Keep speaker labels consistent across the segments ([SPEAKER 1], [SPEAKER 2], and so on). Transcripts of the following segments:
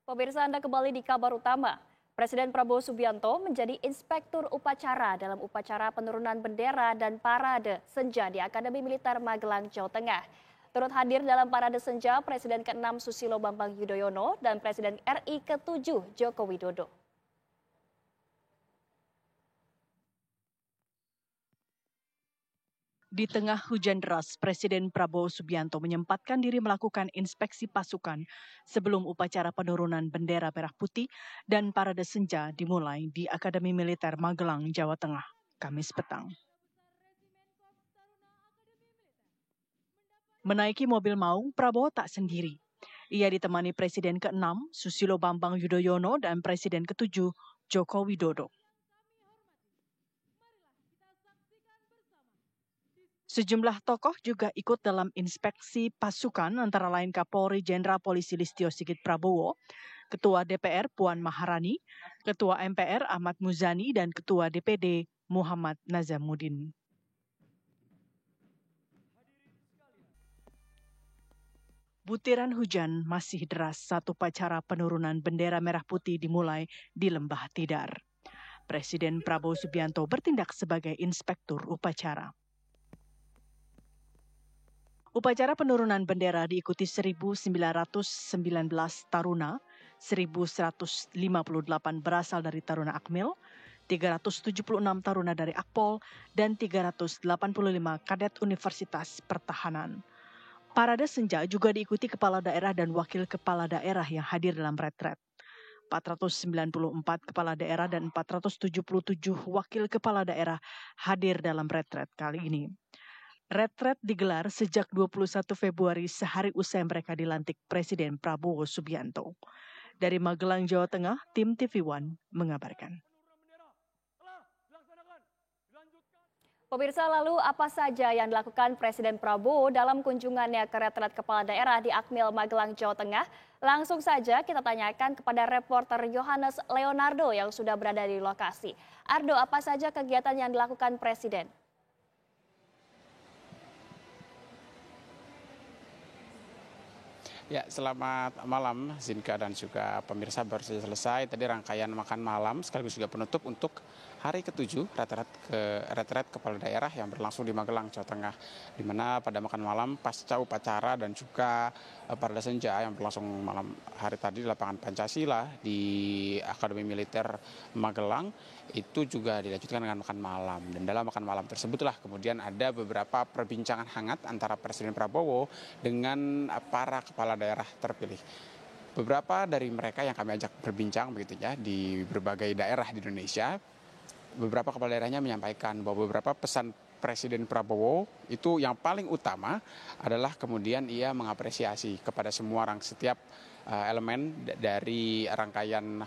[SPEAKER 1] Pemirsa, Anda kembali di kabar utama. Presiden Prabowo Subianto menjadi inspektur upacara dalam upacara penurunan bendera dan parade senja di Akademi Militer Magelang, Jawa Tengah. Turut hadir dalam parade senja Presiden ke-6 Susilo Bambang Yudhoyono dan Presiden RI ke-7 Joko Widodo.
[SPEAKER 2] Di tengah hujan deras, Presiden Prabowo Subianto menyempatkan diri melakukan inspeksi pasukan sebelum upacara penurunan bendera merah putih dan parade senja dimulai di Akademi Militer Magelang, Jawa Tengah, Kamis petang. Menaiki mobil maung, Prabowo tak sendiri. Ia ditemani Presiden ke-6 Susilo Bambang Yudhoyono dan Presiden ke-7 Joko Widodo. Sejumlah tokoh juga ikut dalam inspeksi pasukan antara lain Kapolri Jenderal Polisi Listio Sigit Prabowo, Ketua DPR Puan Maharani, Ketua MPR Ahmad Muzani, dan Ketua DPD Muhammad Nazamuddin. Butiran hujan masih deras saat upacara penurunan bendera merah putih dimulai di Lembah Tidar. Presiden Prabowo Subianto bertindak sebagai inspektur upacara. Upacara penurunan bendera diikuti 1.919 taruna, 1.158 berasal dari Taruna Akmil, 376 taruna dari Akpol, dan 385 kadet Universitas Pertahanan. Parade senja juga diikuti kepala daerah dan wakil kepala daerah yang hadir dalam retret. 494 kepala daerah dan 477 wakil kepala daerah hadir dalam retret kali ini. Retret digelar sejak 21 Februari sehari usai mereka dilantik Presiden Prabowo Subianto. Dari Magelang, Jawa Tengah, tim TV One mengabarkan.
[SPEAKER 1] Pemirsa, lalu apa saja yang dilakukan Presiden Prabowo dalam kunjungannya ke retret kepala daerah di Akmil, Magelang, Jawa Tengah? Langsung saja kita tanyakan kepada reporter Yohanes Leonardo yang sudah berada di lokasi. Ardo, apa saja kegiatan yang dilakukan Presiden?
[SPEAKER 3] Ya, selamat malam Zinka dan juga pemirsa. Baru saja selesai tadi rangkaian makan malam sekaligus juga penutup untuk hari ke-7 retret kepala daerah yang berlangsung di Magelang, Jawa Tengah, di mana pada makan malam pasca upacara dan juga parade senja yang berlangsung malam hari tadi di lapangan Pancasila di Akademi Militer Magelang itu juga dilanjutkan dengan makan malam. Dan dalam makan malam tersebutlah kemudian ada beberapa perbincangan hangat antara Presiden Prabowo dengan para kepala daerah terpilih. Beberapa dari mereka yang kami ajak berbincang begitu ya di berbagai daerah di Indonesia, beberapa kepala daerahnya menyampaikan bahwa beberapa pesan Presiden Prabowo itu yang paling utama adalah kemudian ia mengapresiasi kepada setiap elemen dari rangkaian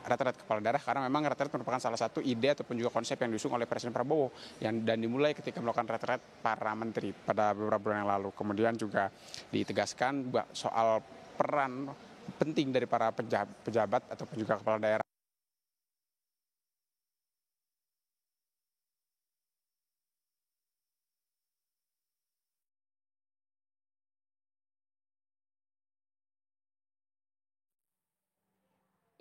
[SPEAKER 3] retret kepala daerah, karena memang retret merupakan salah satu ide ataupun juga konsep yang diusung oleh Presiden Prabowo dan dimulai ketika melakukan retret para menteri pada beberapa bulan yang lalu. Kemudian juga ditegaskan soal peran penting dari para pejabat ataupun juga kepala daerah.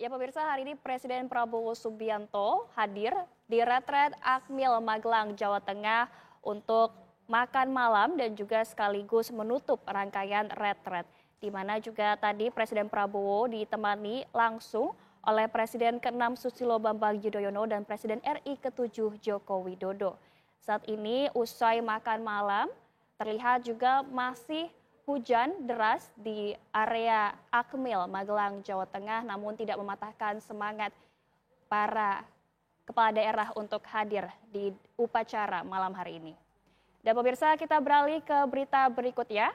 [SPEAKER 1] Ya pemirsa, hari ini Presiden Prabowo Subianto hadir di retret Akmil Magelang, Jawa Tengah untuk makan malam dan juga sekaligus menutup rangkaian retret. Di mana juga tadi Presiden Prabowo ditemani langsung oleh Presiden ke-6 Susilo Bambang Yudhoyono dan Presiden RI ke-7 Joko Widodo. Saat ini usai makan malam terlihat juga masih hujan deras di area Akmil, Magelang, Jawa Tengah, namun tidak mematahkan semangat para kepala daerah untuk hadir di upacara malam hari ini. Dan pemirsa, kita beralih ke berita berikutnya.